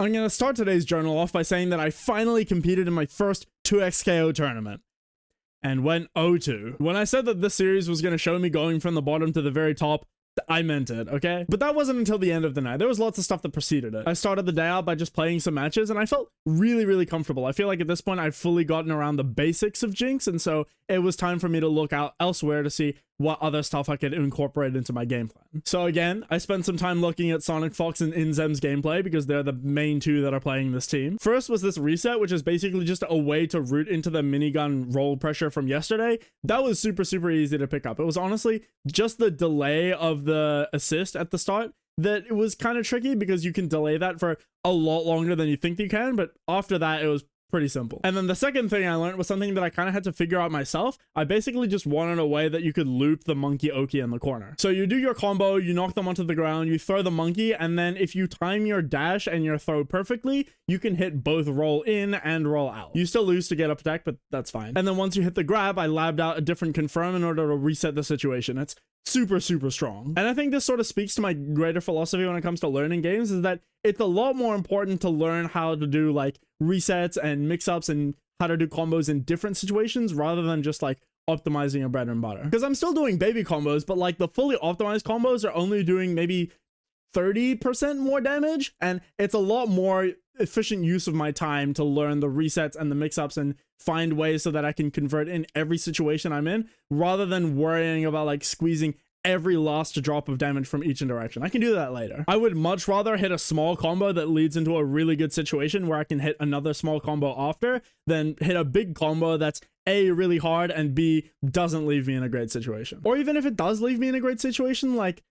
I'm going to start today's journal off by saying that I finally competed in my first 2xKO tournament and went 0-2. When I said that this series was going to show me going from the bottom to the very top, I meant it, okay? But that wasn't until the end of the night. There was lots of stuff that preceded it. I started the day out by just playing some matches, and I felt really, really comfortable. I feel like at this point, I've fully gotten around the basics of Jinx, and so it was time for me to look out elsewhere to see what other stuff I could incorporate into my game plan. So again, I spent some time looking at Sonic Fox and Inzem's gameplay because they're the main two that are playing this team. First was this reset, which is basically just a way to root into the minigun roll pressure from yesterday. That was super, super easy to pick up. It was honestly just the delay of the assist at the start that it was kind of tricky because you can delay that for a lot longer than you think you can, but after that, it was pretty simple. And then the second thing I learned was something that I kind of had to figure out myself. I basically just wanted a way that you could loop the monkey Oki in the corner. So you do your combo, you knock them onto the ground, you throw the monkey, and then if you time your dash and your throw perfectly, you can hit both roll in and roll out. You still lose to get up attack, but that's fine. And then once you hit the grab, I labbed out a different confirm in order to reset the situation. It's super, super strong. And I think this sort of speaks to my greater philosophy when it comes to learning games, is that it's a lot more important to learn how to do like resets and mix-ups and how to do combos in different situations rather than just like optimizing your bread and butter. Because I'm still doing baby combos, but like the fully optimized combos are only doing maybe 30% more damage, and it's a lot more efficient use of my time to learn the resets and the mix-ups and find ways so that I can convert in every situation I'm in rather than worrying about like squeezing every last drop of damage from each direction. I can do that later. I would much rather hit a small combo that leads into a really good situation where I can hit another small combo after than hit a big combo that's A, really hard, and B, doesn't leave me in a great situation. Or even if it does leave me in a great situation, like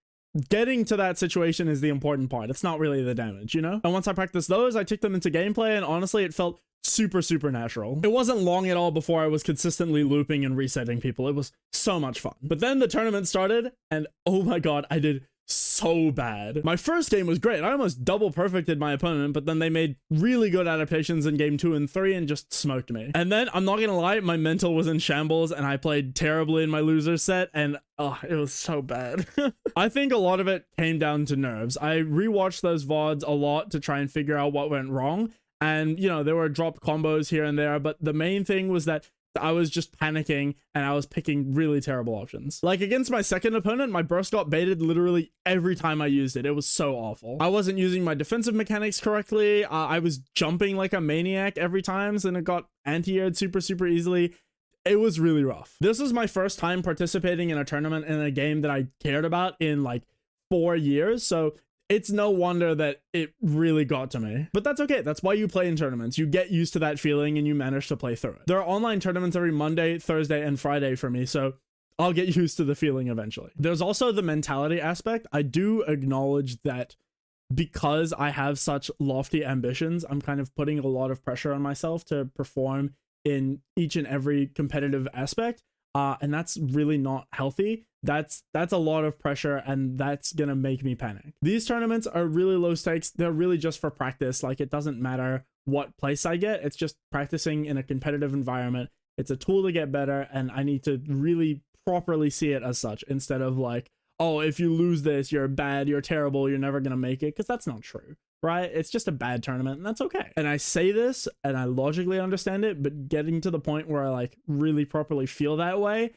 getting to that situation is the important part. It's not really the damage, you know? And once I practiced those, I took them into gameplay, and honestly, it felt super, super natural. It wasn't long at all before I was consistently looping and resetting people. It was so much fun. But then the tournament started, and oh my god, I did so bad. My first game was great. I almost double perfected my opponent, but then they made really good adaptations in game 2 and 3 and just smoked me. And then, I'm not gonna lie, my mental was in shambles and I played terribly in my loser set, and oh, it was so bad. I think a lot of it came down to nerves. I rewatched those VODs a lot to try and figure out what went wrong. And, you know, there were dropped combos here and there, but the main thing was that I was just panicking and I was picking really terrible options. Like against my second opponent, my burst got baited literally every time I used it. It was so awful. I wasn't using my defensive mechanics correctly. I was jumping like a maniac every time, and it got anti-aired super, super easily. It was really rough. This was my first time participating in a tournament in a game that I cared about in like 4 years. So it's no wonder that it really got to me. But that's okay. That's why you play in tournaments. You get used to that feeling and you manage to play through it. There are online tournaments every Monday, Thursday, and Friday for me, so I'll get used to the feeling eventually. There's also the mentality aspect. I do acknowledge that because I have such lofty ambitions, I'm kind of putting a lot of pressure on myself to perform in each and every competitive aspect. And that's really not healthy. That's a lot of pressure, and that's gonna make me panic. These tournaments are really low stakes. They're really just for practice. Like, it doesn't matter what place I get. It's just practicing in a competitive environment. It's a tool to get better, and I need to really properly see it as such instead of like, oh, if you lose this, you're bad, you're terrible, you're never gonna make it, because that's not true. Right? It's just a bad tournament, and that's okay. And I say this and I logically understand it, but getting to the point where I like really properly feel that way,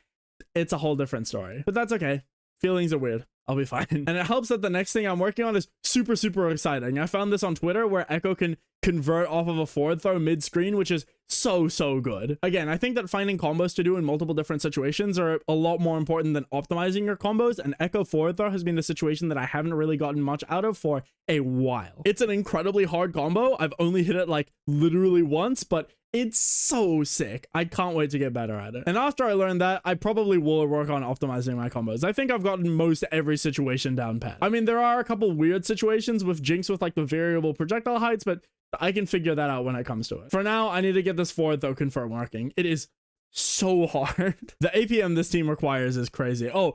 it's a whole different story. But that's okay. Feelings are weird. I'll be fine. And it helps that the next thing I'm working on is super, super exciting. I found this on Twitter where Echo can convert off of a forward throw mid-screen, which is so good. Again, I think that finding combos to do in multiple different situations are a lot more important than optimizing your combos, and Echo forward throw has been a situation that I haven't really gotten much out of for a while. It's an incredibly hard combo. I've only hit it like literally once, but it's so sick. I can't wait to get better at it. And after I learn that, I probably will work on optimizing my combos. I think I've gotten most every situation down pat. I mean, there are a couple weird situations with Jinx with like the variable projectile heights, but I can figure that out when it comes to it. For now, I need to get this forward throw confirm working. It is so hard. The APM this team requires is crazy. Oh,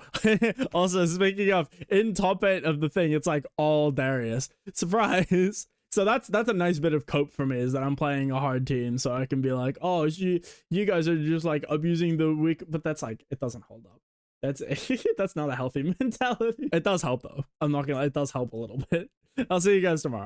also speaking of, in top 8 of the thing, it's like all Darius. Surprise. So that's a nice bit of cope for me, is that I'm playing a hard team, so I can be like, oh, you guys are just like abusing the weak, but that's like, it doesn't hold up. That's not a healthy mentality. It does help though. I'm not gonna lie, it does help a little bit. I'll see you guys tomorrow.